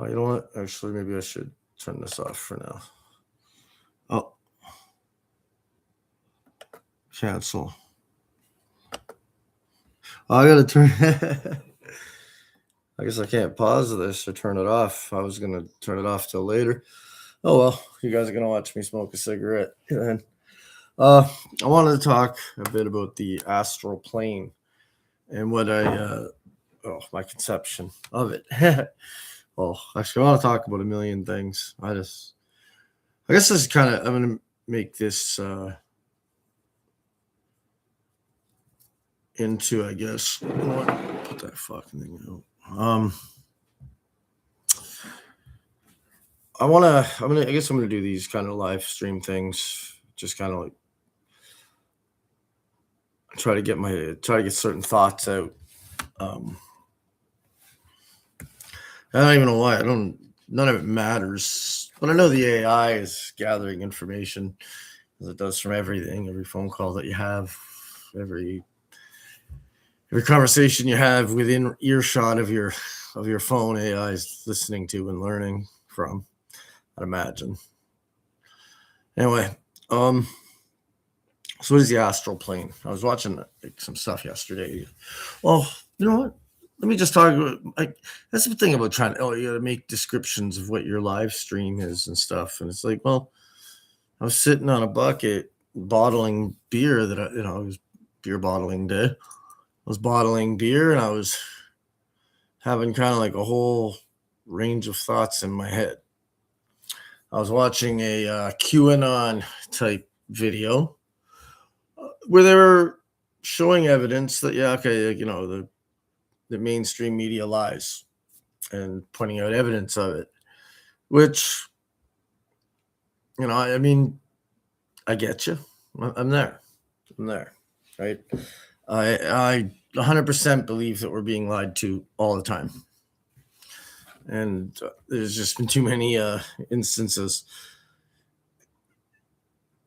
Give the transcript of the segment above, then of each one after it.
Oh, you know what? Actually, maybe I should turn this off for now. Oh, cancel. Oh, I gotta turn. I guess I can't pause this or turn it off. I was gonna turn it off till later. Oh well, you guys are gonna watch me smoke a cigarette. Then, I wanted to talk a bit about the astral plane and what my conception of it. Well, actually, I want to talk about a million things. I guess this is kind of. I'm gonna make this into. I guess. Put that fucking thing out. I guess I'm gonna do these kind of live stream things, just kind of like try to get certain thoughts out. I don't even know why. None of it matters, but I know the AI is gathering information as it does from everything, every phone call that you have, every conversation you have within earshot of your phone. AI is listening to and learning from, I'd imagine. Anyway, so what is the astral plane? I was watching some stuff yesterday. Well, you know what? Let me just talk about, that's the thing about trying to, you got to make descriptions of what your live stream is and stuff. And it's like, well, I was sitting on a bucket bottling beer that it was beer bottling day. I was bottling beer and I was having kind of like a whole range of thoughts in my head. I was watching a QAnon type video where they were showing evidence that, the mainstream media lies and pointing out evidence of it, which, I mean, I get you. I'm there, right? I 100% believe that we're being lied to all the time. And there's just been too many instances.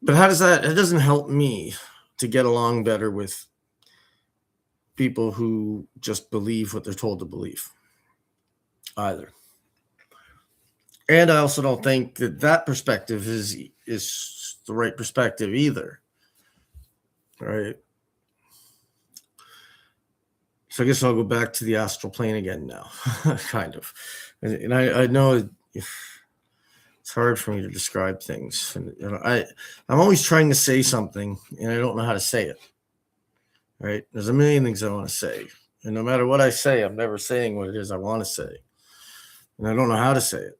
But it doesn't help me to get along better with people who just believe what they're told to believe either. And I also don't think that perspective is the right perspective either. Right? So I guess I'll go back to the astral plane again now, kind of. And I know it's hard for me to describe things. And I'm always trying to say something, and I don't know how to say it. Right? There's a million things I want to say. And no matter what I say, I'm never saying what it is I want to say. And I don't know how to say it.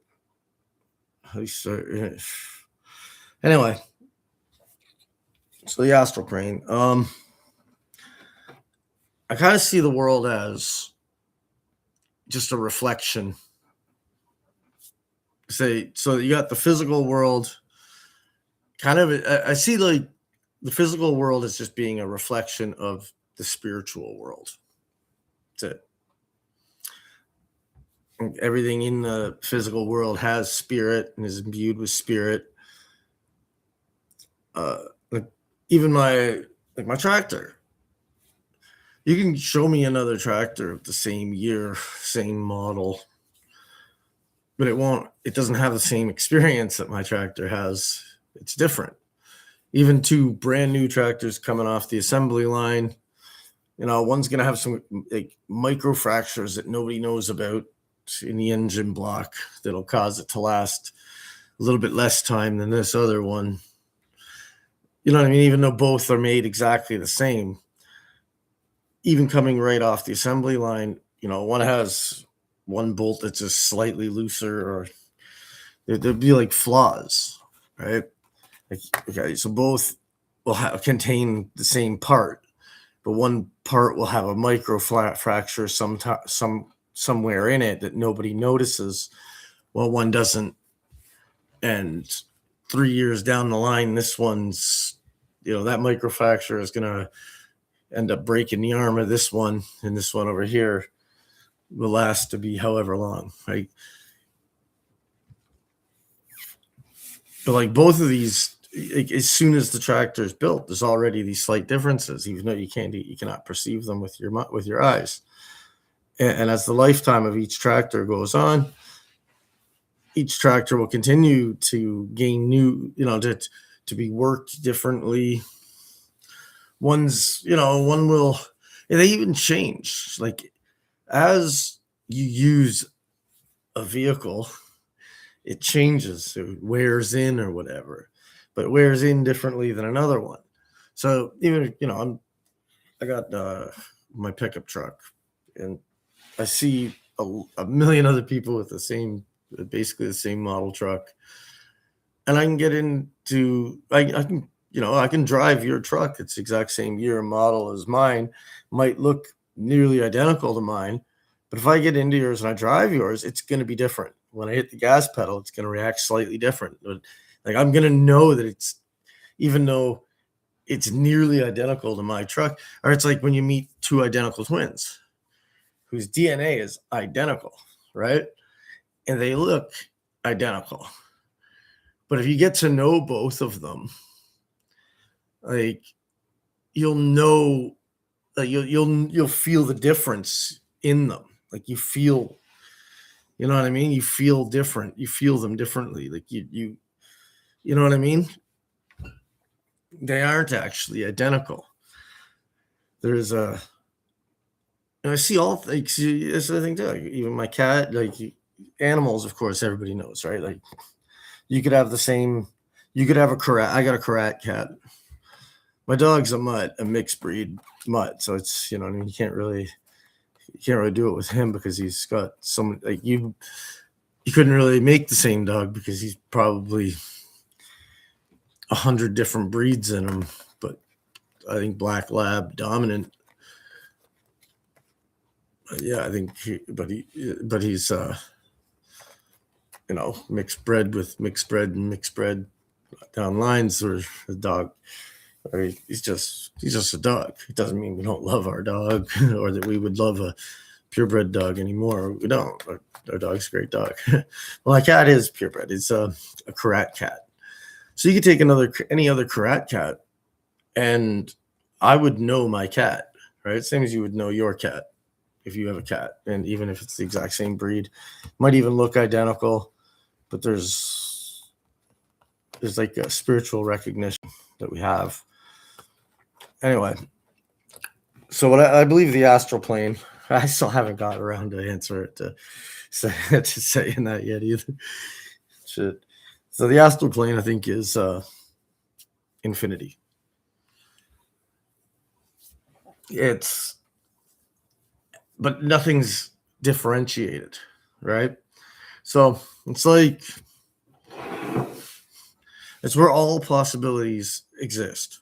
At least, anyway. So the astral plane. I kind of see the world as just a reflection. So you got the physical world. Kind of, I see like the physical world as just being a reflection of the spiritual world. That's it. Everything in the physical world has spirit and is imbued with spirit. Even my tractor. You can show me another tractor of the same year, same model, but it doesn't have the same experience that my tractor has. It's different. Even two brand new tractors coming off the assembly line, one's going to have some like micro fractures that nobody knows about in the engine block that'll cause it to last a little bit less time than this other one. You know what I mean? Even though both are made exactly the same, even coming right off the assembly line, one has one bolt that's just slightly looser, or there'd be like flaws, right? Okay, so both will contain the same part, but one part will have a micro fracture somewhere in it that nobody notices. Well, one doesn't, and 3 years down the line, this one's, that micro fracture is gonna end up breaking the arm of this one, and this one over here will last to be however long, right? But like both of these, as soon as the tractor is built, there's already these slight differences, even though you cannot perceive them with your eyes. And as the lifetime of each tractor goes on, each tractor will continue to gain new, to be worked differently. One will, and they even change. Like as you use a vehicle, it changes, it wears in or whatever, but it wears in differently than another one. So even, I got my pickup truck, and I see a million other people with basically the same model truck, and I can get into, I can, I can drive your truck. It's the exact same year and model as mine, might look nearly identical to mine, but if I get into yours and I drive yours, it's going to be different. When I hit the gas pedal, it's going to react slightly different. But like I'm going to know that it's, even though it's nearly identical to my truck, or it's like when you meet two identical twins whose DNA is identical, right? And they look identical. But if you get to know both of them, like you'll know, you'll feel the difference in them. Like you know what I mean? You feel different. You feel them differently. Like you know what I mean? They aren't actually identical. There's a, and I see all things. That's the thing too. Like, even my cat, like animals, of course, everybody knows, right? Like you could have the same. You could have a Karat. I got a Karat cat. My dog's a mutt, a mixed breed mutt. So it's, I mean, you can't really do it with him because he's got some, like you couldn't really make the same dog because he's probably 100 different breeds in him. But I think black lab dominant. Yeah, I think, but he's mixed bred with mixed bred and mixed bred down lines, or the dog. Or he's just a dog. It doesn't mean we don't love our dog or that we would love a purebred dog anymore. We don't. Our dog's a great dog. Well, my cat is purebred. It's a Karat cat. So you could take any other Karat cat, and I would know my cat, right? Same as you would know your cat if you have a cat, and even if it's the exact same breed, might even look identical, but there's like a spiritual recognition that we have. Anyway, so what I believe the astral plane, I still haven't got around to answer it to saying that yet either. Shit. So the astral plane, I think, is infinity. But nothing's differentiated, right? So it's like, it's where all possibilities exist.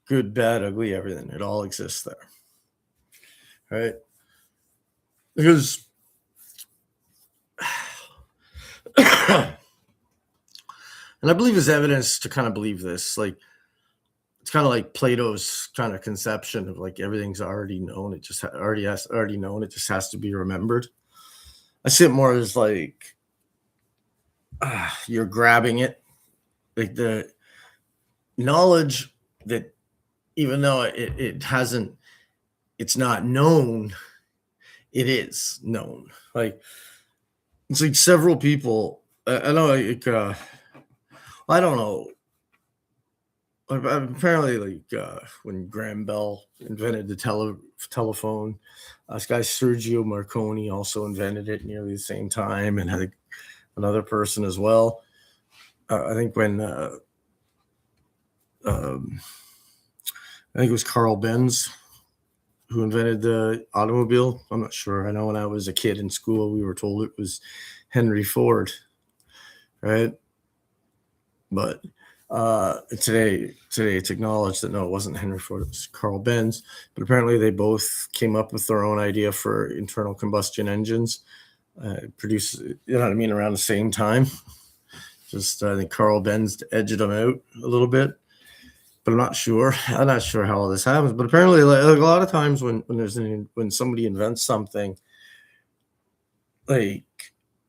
Good, bad, ugly, everything. It all exists there. Right? Because and I believe there's evidence to kind of believe this. Like it's kind of like Plato's kind of conception of like everything's already known. It just already known. It just has to be remembered. I see it more as like you're grabbing it, like the knowledge that even though it's not known, it is known. Like it's like several people. I know. Like I don't know. Apparently, like when Graham Bell invented the telephone, this guy Sergio Marconi also invented it nearly the same time, and I think another person as well. I think when I think it was Carl Benz who invented the automobile. I'm not sure. I know when I was a kid in school, we were told it was Henry Ford, right? But today it's acknowledged that no, it wasn't Henry Ford, it was Carl Benz. But apparently they both came up with their own idea for internal combustion engines, produce, you know what I mean, around the same time. Just I think Carl Benz edged them out a little bit, but I'm not sure how all this happens. But apparently, like a lot of times when somebody invents something, like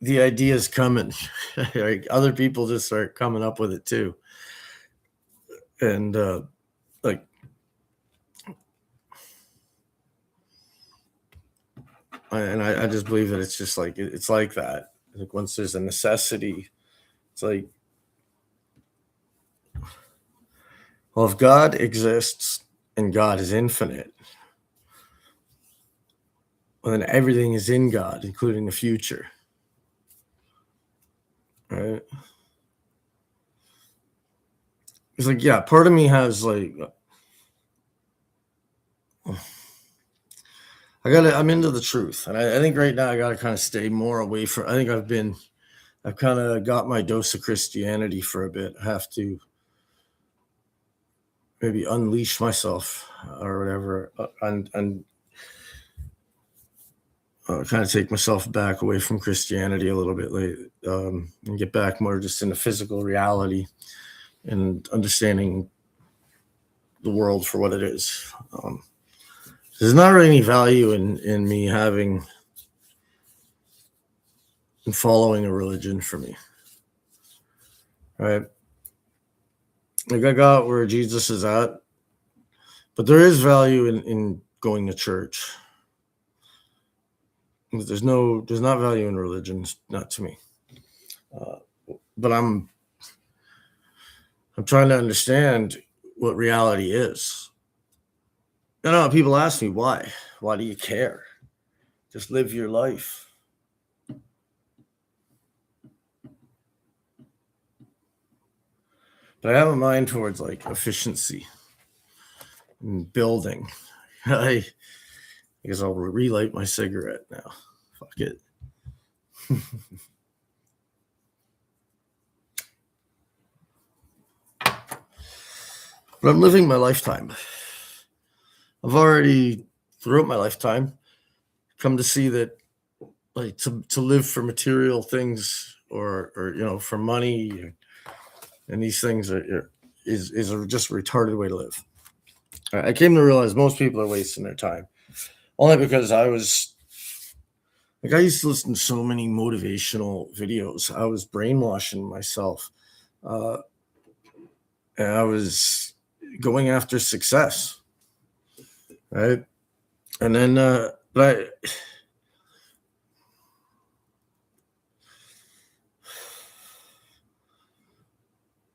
the ideas coming, like other people just start coming up with it too. And like I just believe that it's just like it's like that. Like once there's a necessity, it's like, well, if God exists and God is infinite, well, then everything is in God, including the future. Right? It's like, yeah, part of me has like, I'm into the truth. And I think right now I got to kind of stay more away from, I think I've kind of got my dose of Christianity for a bit. I have to maybe unleash myself or whatever, and kind of take myself back away from Christianity a little bit, and get back more just into physical reality and understanding the world for what it is. There's not really any value in me having and following a religion for me, right? Like I got where Jesus is at, but there is value in going to church. There's not value in religion, not to me. But I'm trying to understand what reality is. You know, people ask me why. Why do you care? Just live your life. But I have a mind towards like efficiency and building. I guess I'll relight my cigarette now. Fuck it. But I'm living my lifetime. I've already, throughout my lifetime, come to see that, like, to live for material things or for money, and these things is just a retarded way to live. I came to realize most people are wasting their time, only because I used to listen to so many motivational videos. I was brainwashing myself, and I was going after success, right? And then, but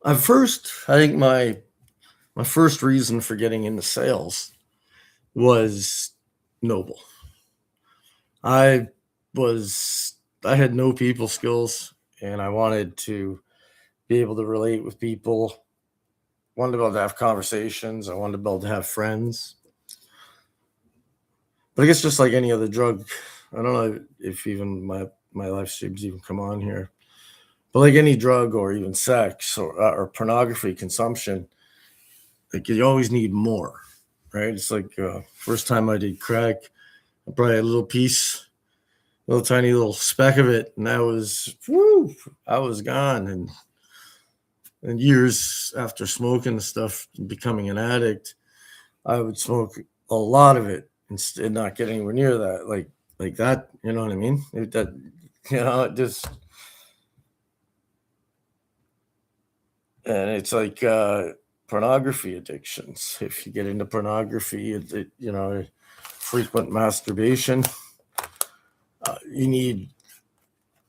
I think my first reason for getting into sales was noble. I had no people skills, and I wanted to be able to relate with people. I wanted to be able to have conversations. I wanted to be able to have friends. But I guess just like any other drug, I don't know if even my live streams even come on here, but like any drug or even sex or pornography consumption, like you always need more, right? It's like first time I did crack, I probably had a little tiny little speck of it, and I was gone. And years after smoking the stuff and becoming an addict, I would smoke a lot of it and not get anywhere near that, like that. You know what I mean? It just, and it's like pornography addictions. If you get into pornography, frequent masturbation, you need.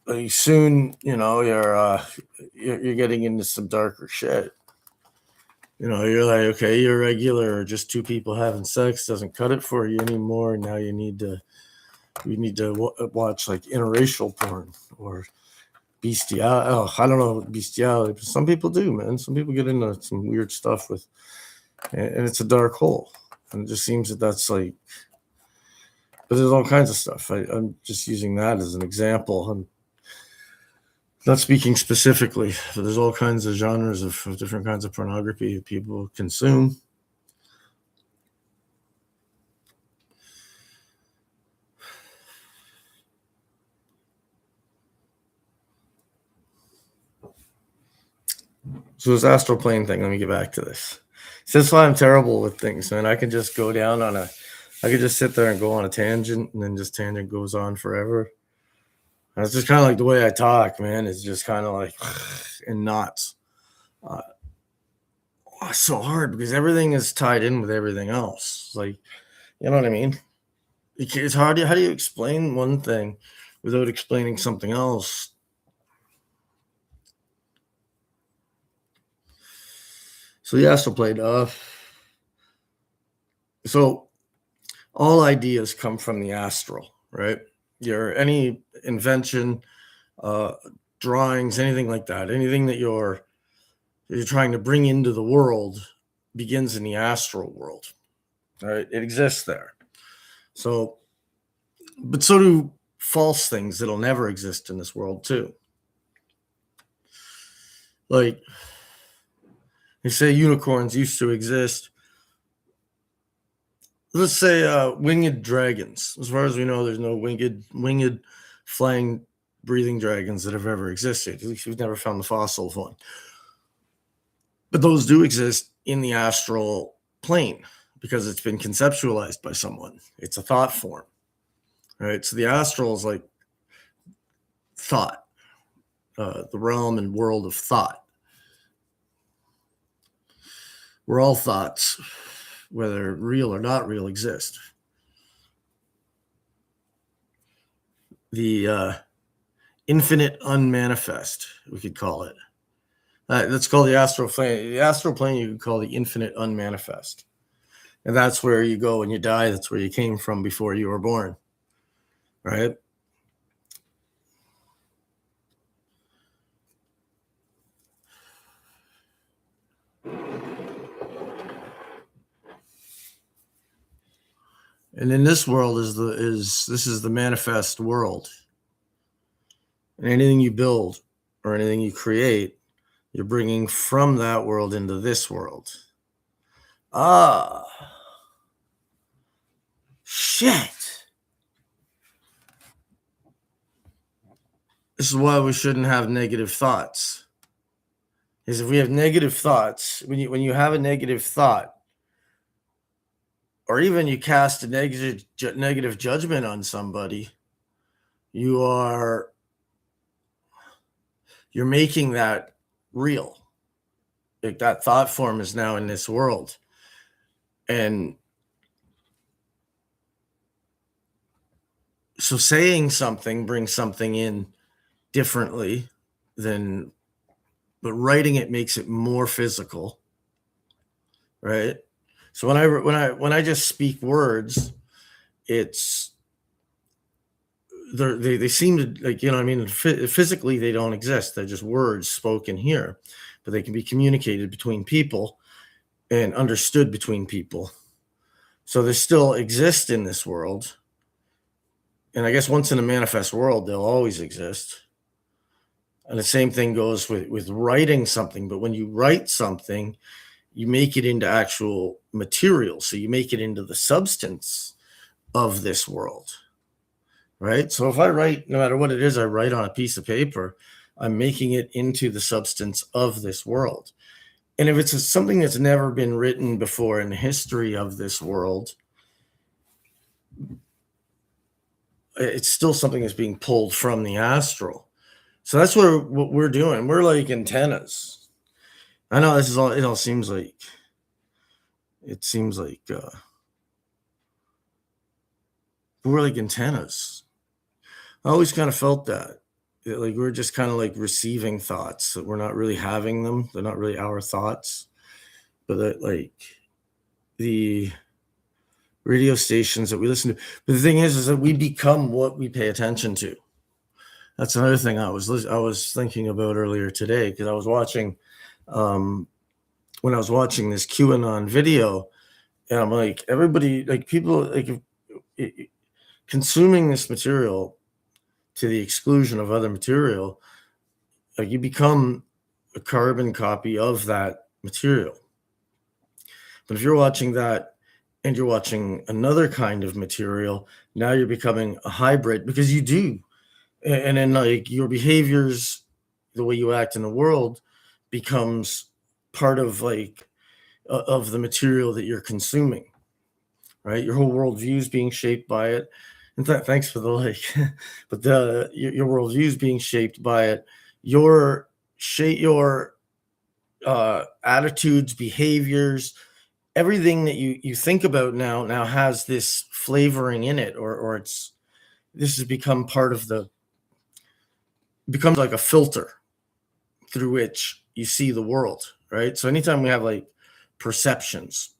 Like soon, you're getting into some darker shit. You're like, okay, you're regular, or just two people having sex doesn't cut it for you anymore. Now you need to watch like interracial porn or bestiality. Oh, I don't know bestiality, but some people do, man. Some people get into some weird stuff and it's a dark hole. And it just seems that's like, but there's all kinds of stuff. I'm just using that as an example. I'm not speaking specifically, but there's all kinds of genres of different kinds of pornography that people consume. So this astral plane thing, let me get back to this. So that's why I'm terrible with things, man. I can just go down I could just sit there and go on a tangent, and then just tangent goes on forever. And it's just kind of like the way I talk, man. It's just kind of like in knots. It's so hard because everything is tied in with everything else. Like, you know what I mean? It's hard. How do you explain one thing without explaining something else So the astral plane. So all ideas come from the astral, right? Any invention, uh, drawings, anything like that, anything that you're trying to bring into the world begins in the astral world, right? It exists there. So, but so do false things that'll never exist in this world too. Like they say unicorns used to exist. Let's say winged dragons. As far as we know, there's no winged flying breathing dragons that have ever existed. At least we've never found the fossil of one. But those do exist in the astral plane because it's been conceptualized by someone. It's a thought form, right? So the astral is like thought, the realm and world of thought. Where all thoughts, whether real or not real, exist. The infinite unmanifest, we could call it. That's called the astral plane. The astral plane you could call the infinite unmanifest. And that's where you go when you die. That's where you came from before you were born, right? And in this world this is the manifest world. And anything you build or anything you create, you're bringing from that world into this world. Ah, shit. This is why we shouldn't have negative thoughts. Is if we have negative thoughts, when you have a negative thought, or even you cast a negative judgment on somebody, you're making that real. Like that thought form is now in this world. And so saying something brings something in differently but writing it makes it more physical, right? So when I just speak words, it's they seem to, like, you know what I mean, physically they don't exist. They're just words spoken here, but they can be communicated between people and understood between people. So they still exist in this world. And I guess once in a manifest world, they'll always exist. And the same thing goes with writing something. But when you write something, you make it into actual material. So you make it into the substance of this world, right? So if I write, no matter what it is I write on a piece of paper, I'm making it into the substance of this world. And if it's something that's never been written before in the history of this world, it's still something that's being pulled from the astral. So that's what we're doing. We're like antennas. I know this is all, it seems like we're like antennas. I always kind of felt that. Like we're just kind of like receiving thoughts, that we're not really having them. They're not really our thoughts, but that, like, the radio stations that we listen to. But the thing is that we become what we pay attention to. That's another thing I was thinking about earlier today, because I was watching when I was watching this QAnon video, and I'm like, everybody, like people, like consuming this material to the exclusion of other material, like you become a carbon copy of that material. But if you're watching that and you're watching another kind of material, now you're becoming a hybrid, because you do. And then, like, your behaviors, the way you act in the world becomes part of, like, of the material that you're consuming, right? Your whole worldview is being shaped by it. And thanks for the like, but your worldview is being shaped by it. Your attitudes, behaviors, everything that you think about now has this flavoring in it, or this has become part of becomes like a filter through which you see the world, right? So anytime we have like perceptions.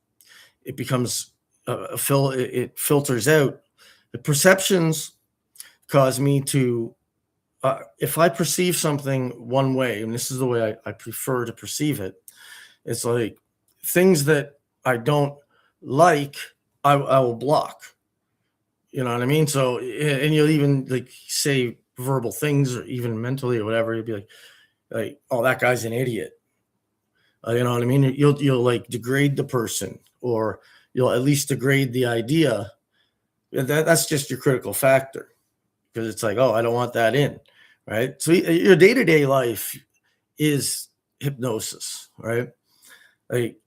It becomes it filters out. The perceptions cause me to, if I perceive something one way, and this is the way I prefer to perceive it, it's like things that I don't like, I will block. You know what I mean? So, and you'll even like say verbal things or even mentally or whatever. You'll be like, oh, that guy's an idiot. You know what I mean? You'll like degrade the person, or you'll at least degrade the idea. That's just your critical factor, because it's like, oh, I don't want that in, right? So your day to day life is hypnosis, right? Like,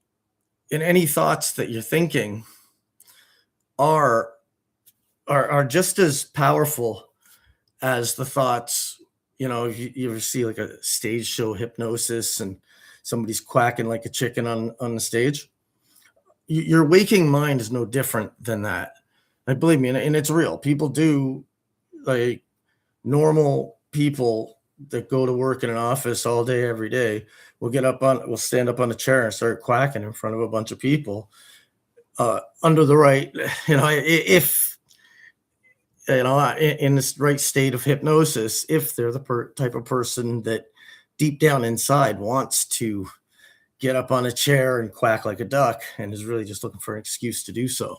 and any thoughts that you're thinking are are just as powerful as the thoughts. You know, you ever see like a stage show hypnosis and somebody's quacking like a chicken on the stage? Your waking mind is no different than that. And believe me, and it's real. People do, like, normal people that go to work in an office all day, every day, will stand up on a chair and start quacking in front of a bunch of people, under the right, if, in this right state of hypnosis, if they're the type of person that deep down inside wants to get up on a chair and quack like a duck and is really just looking for an excuse to do so.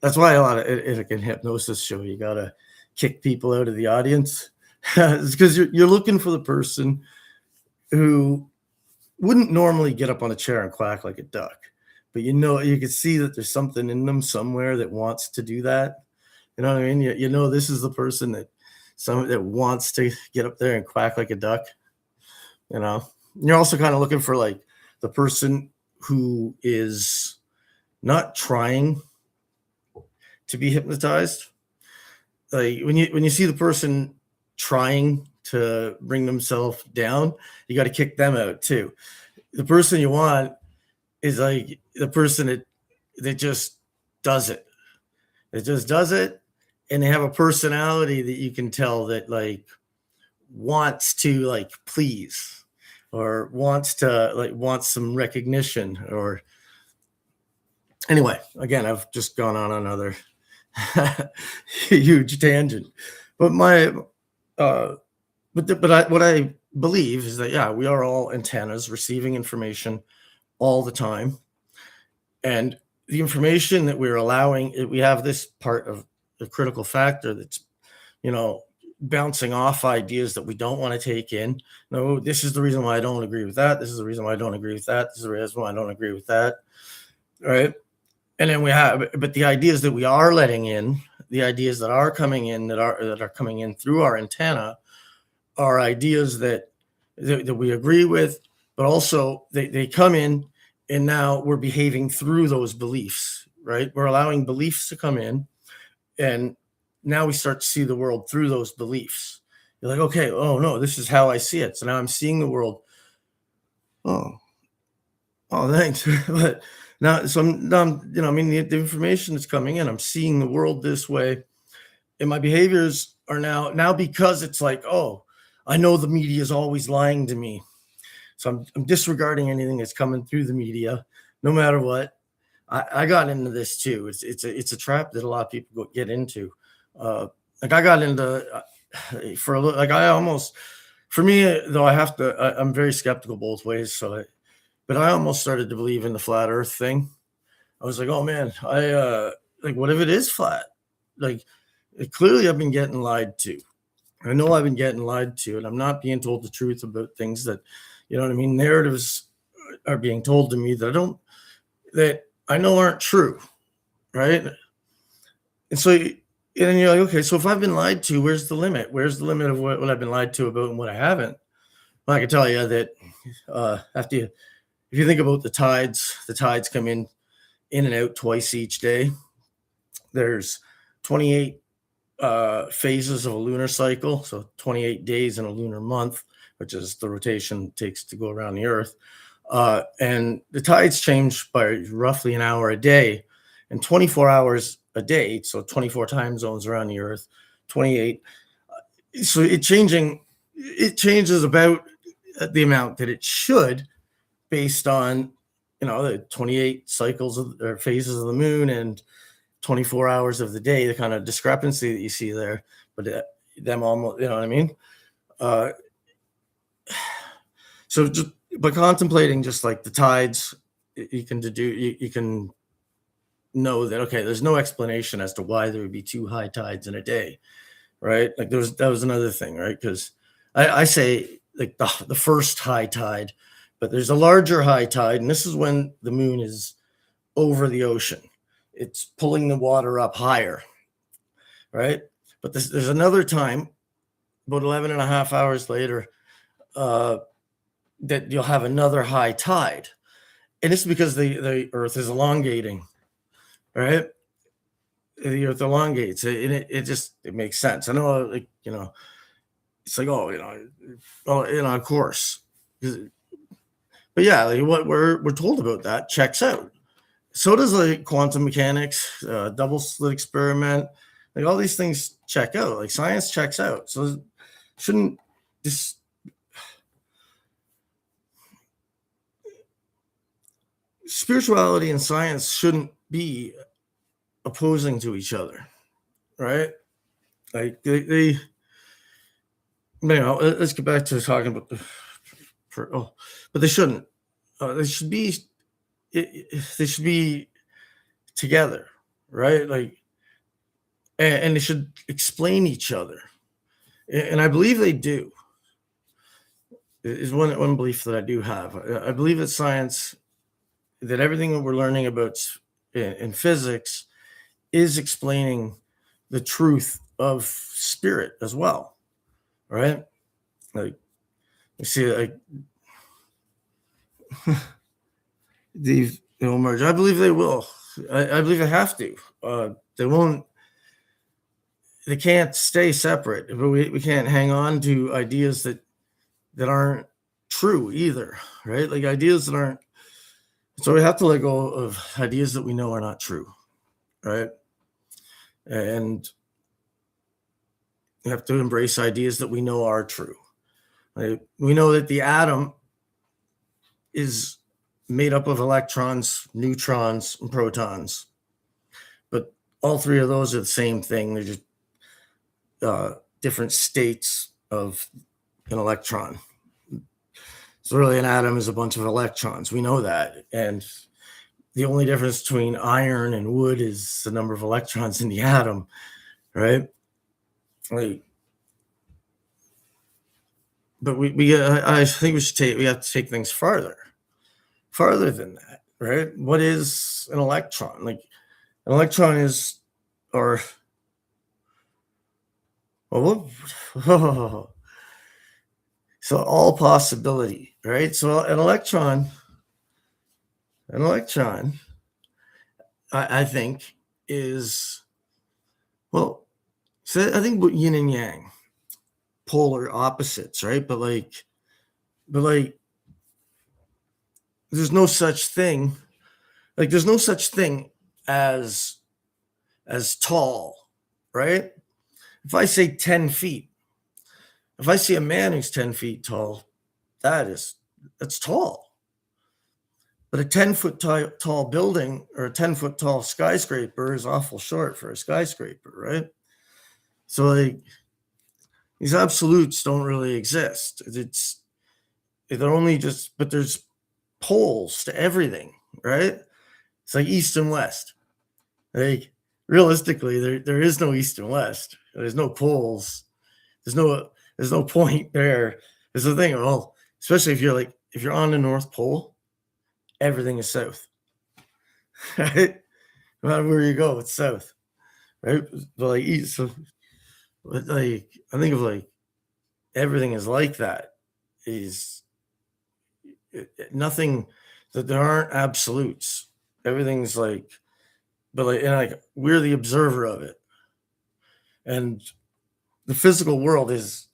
That's why a lot of like in hypnosis show, you gotta kick people out of the audience. It's because you're looking for the person who wouldn't normally get up on a chair and quack like a duck, but you can see that there's something in them somewhere that wants to do that. You know what I mean? This is the person that wants to get up there and quack like a duck. You know, you're also kind of looking for like the person who is not trying to be hypnotized. Like when you see the person trying to bring themselves down, you got to kick them out too. The person you want is like the person that just does it. It just does it, and they have a personality that you can tell that like wants to like please, or wants some recognition. Or anyway, again, I've just gone on another huge tangent. But what I believe is that, yeah, we are all antennas receiving information all the time, and the information that we're allowing, we have this part of the critical factor that's, bouncing off ideas that we don't want to take in. No, this is the reason why I don't agree with that. This is the reason why I don't agree with that. This is the reason why I don't agree with that. Right. And then but the ideas that we are letting in, the ideas that are coming in, that are coming in through our antenna, are ideas that we agree with, but also they come in, and now we're behaving through those beliefs, right? We're allowing beliefs to come in, and now we start to see the world through those beliefs. You're like, okay, oh no, this is how I see it. So now I'm seeing the world. Oh, thanks. But now, so the information is coming in. I'm seeing the world this way, and my behaviors are now because it's like, oh, I know the media is always lying to me, so I'm disregarding anything that's coming through the media, no matter what. I got into this too. It's a trap that a lot of people get into. Like I got into for a little, like I almost, for me though, I'm very skeptical both ways. But I almost started to believe in the flat Earth thing. I was like, oh man, like, what if it is flat? Like, clearly I've been getting lied to. I know I've been getting lied to, and I'm not being told the truth about things that, narratives are being told to me that I know aren't true, right? And so, and then you're like, okay, so if I've been lied to, where's the limit? Where's the limit of what I've been lied to about and what I haven't? Well, I can tell you that if you think about the tides come in and out twice each day. There's 28 phases of a lunar cycle, so 28 days in a lunar month, which is the rotation it takes to go around the Earth. And the tides change by roughly an hour a day, and 24 hours a day, so 24 time zones around the Earth, 28. So it changes about the amount that it should, based on the 28 cycles or phases of the moon and 24 hours of the day, the kind of discrepancy that you see there, but them almost, you know what I mean? Uh, so just by contemplating just like the tides, you can you can know that, okay, there's no explanation as to why there would be two high tides in a day, right? Like that was another thing, right? Because I say like the first high tide, but there's a larger high tide, and this is when the moon is over the ocean. It's pulling the water up higher, right? But there's another time, about 11 and a half hours later, uh, that you'll have another high tide. And it's because the Earth is elongating, right? The Earth elongates, and it just it makes sense. I know, like it's like, oh, of course. But yeah, like what we're told about that checks out. So does like quantum mechanics, double slit experiment, like all these things check out. Like science checks out. So shouldn't this spirituality and science shouldn't be opposing to each other, right? Like let's get back to talking about but they shouldn't. They should be. They should be together, right? Like, and they should explain each other, and I believe they do. Is one belief that I do have. I believe that science, that everything that we're learning about in physics, is explaining the truth of spirit as well, right? Like you see, like they'll merge. I believe they will. I believe they have to. They won't. They can't stay separate. But we can't hang on to ideas that aren't true either, right? Like ideas that aren't. So we have to let go of ideas that we know are not true, right? And we have to embrace ideas that we know are true. Right? We know that the atom is made up of electrons, neutrons, and protons. But all three of those are the same thing. They're just different states of an electron. So really an atom is a bunch of electrons. We know that. And the only difference between iron and wood is the number of electrons in the atom, right? Like, but I think we have to take things farther than that, right? What is an electron? Like an electron is, or, well, so all possibility, right? So an electron, I think is, well, so I think yin and yang, polar opposites, right? But there's no such thing. Like there's no such thing as tall, right? If I say 10 feet, if I see a man who's 10 feet tall, that's tall. But a 10-foot tall building or a 10-foot tall skyscraper is awful short for a skyscraper, right? So like these absolutes don't really exist. They're only just, but there's poles to everything, right? It's like east and west. Like realistically, there is no east and west. There's no poles. There's no point there. There's the thing. Well, especially if you're on the North Pole, everything is south. Right? No matter where you go, it's south. Right? But like east, so like I think of like everything is like that. Is nothing that there aren't absolutes. Everything's like, but like we're the observer of it, and the physical world is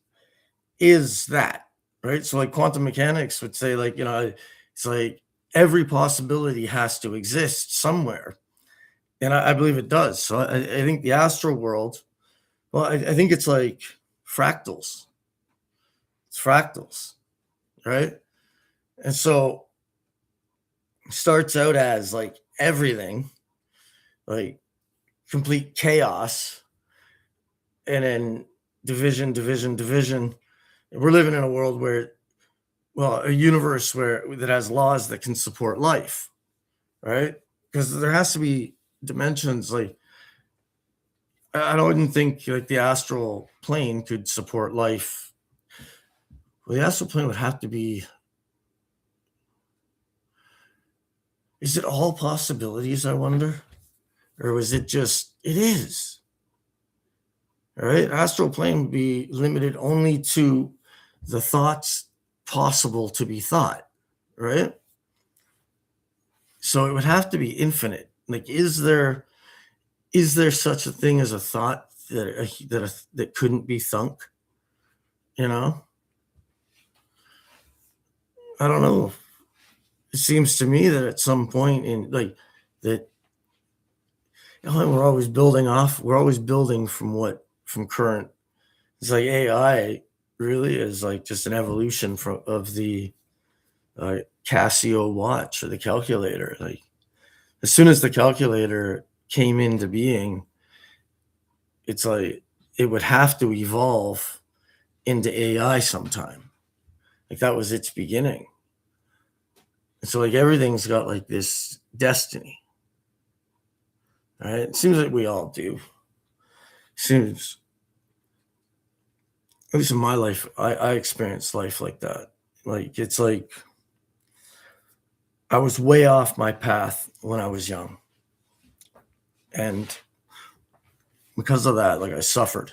that, right? So like quantum mechanics would say, like, it's like every possibility has to exist somewhere, and I believe it does. So I think the astral world, well, I think it's like fractals. It's fractals, right? And so starts out as like everything, like complete chaos, and then division, division, division. We're living in a world where, well, a universe where that has laws that can support life, right? Because there has to be dimensions. Like I don't think like the astral plane could support life. Well, the astral plane would have to be. Is it all possibilities? I wonder, or was it just? It is. All right, astral plane would be limited only to the thoughts possible to be thought, right? So it would have to be infinite. Like, is there such a thing as a thought that couldn't be thunk? You know, I don't know. It seems to me that at some point in like that, we're always building off. We're always building from current. It's like AI really is like just an evolution of the Casio watch or the calculator. Like as soon as the calculator came into being, it's like it would have to evolve into AI sometime. Like that was its beginning. And so like everything's got like this destiny. Right? It seems like we all do. Seems at least in my life, I experienced life like that. Like it's like I was way off my path when I was young. And because of that, like I suffered.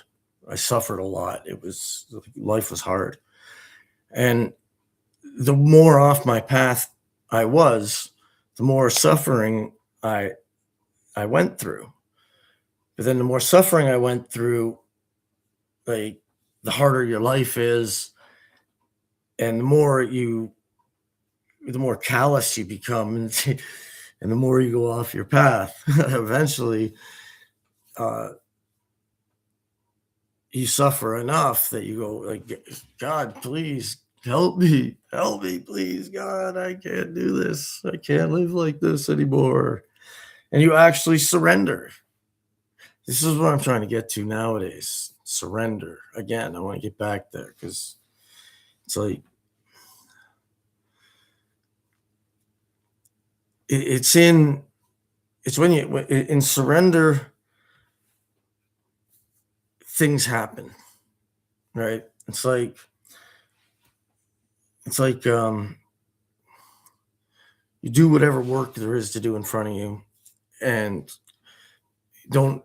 I suffered a lot. It was life was hard. And the more off my path I was, the more suffering I went through. But then the more suffering I went through, like the harder your life is, and the more callous you become, and the more you go off your path. Eventually, uh, you suffer enough that you go like, God, please help me, please, God, I can't do this, I can't live like this anymore, and you actually surrender. This is what I'm trying to get to nowadays. Surrender. Again, I want to get back there because it's like it's in it's when you in surrender things happen, right? It's like you do whatever work there is to do in front of you, and don't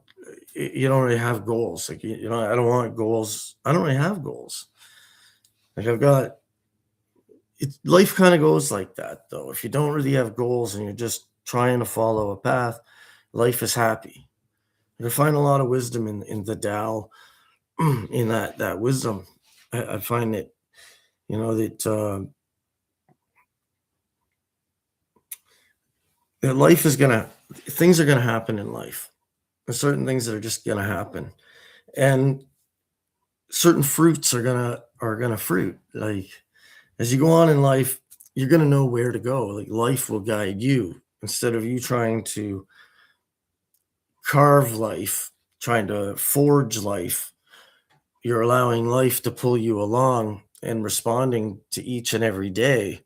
you don't really have goals. Like you know, I don't want goals. I don't really have goals. Like I've got life kind of goes like that though. If you don't really have goals and you're just trying to follow a path, life is happy. I find a lot of wisdom in the Tao, in that wisdom. I find that that life is gonna things are gonna happen in life. There's certain things that are just gonna happen, and certain fruits are gonna fruit. Like as you go on in life, you're gonna know where to go. Like life will guide you instead of you trying to carve life, trying to forge life. You're allowing life to pull you along and responding to each and every day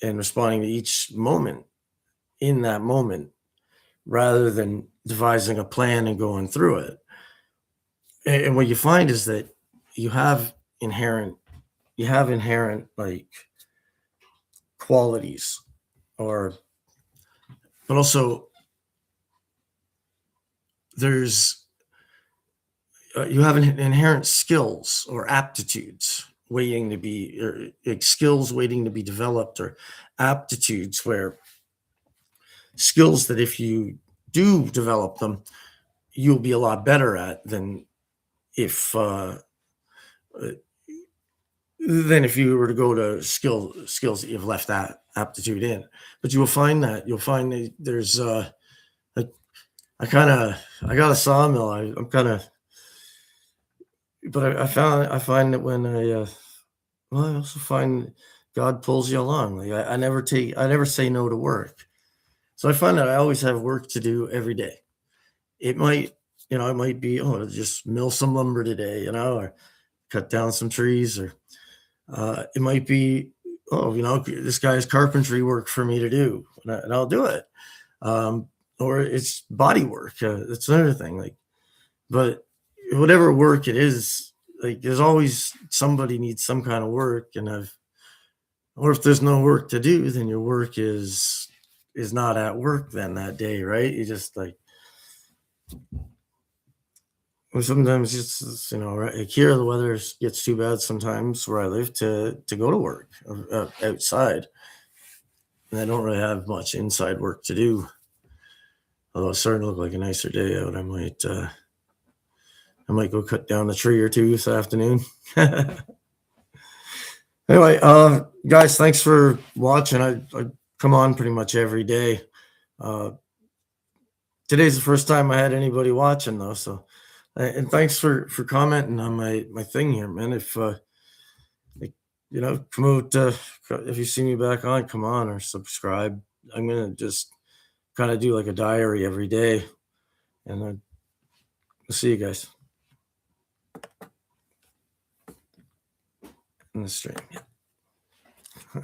and responding to each moment in that moment rather than devising a plan and going through it. And what you find is that you have inherent like qualities, or but also there's you have inherent skills or aptitudes waiting to be, or like skills waiting to be developed, or aptitudes where skills that if you do develop them, you'll be a lot better at if uh, than if you were to go to skills that you've left that aptitude in. But you'll find that there's like I got a sawmill. I'm kind of, but I find that when I well, I also find God pulls you along. Like I never say no to work. So I find that I always have work to do every day. It might, it might be, oh, just mill some lumber today, or cut down some trees, or it might be, oh, this guy's carpentry work for me to do, and I'll do it. Um, or it's body work. That's another thing. Like, but whatever work it is, like, there's always somebody needs some kind of work, or if there's no work to do, then your work is not at work then that day, right? You just like, well, sometimes it's, right, like here the weather gets too bad sometimes where I live to go to work outside, and I don't really have much inside work to do. Although it's starting to look like a nicer day out, I might go cut down a tree or two this afternoon. Anyway, guys, thanks for watching. I come on pretty much every day. Uh, Today's the first time I had anybody watching though, so and thanks for commenting on my thing here, man. If like, come out, if you see me back on, come on, or subscribe. I'm gonna just kind of do like a diary every day, and I'll see you guys in the stream. Yeah.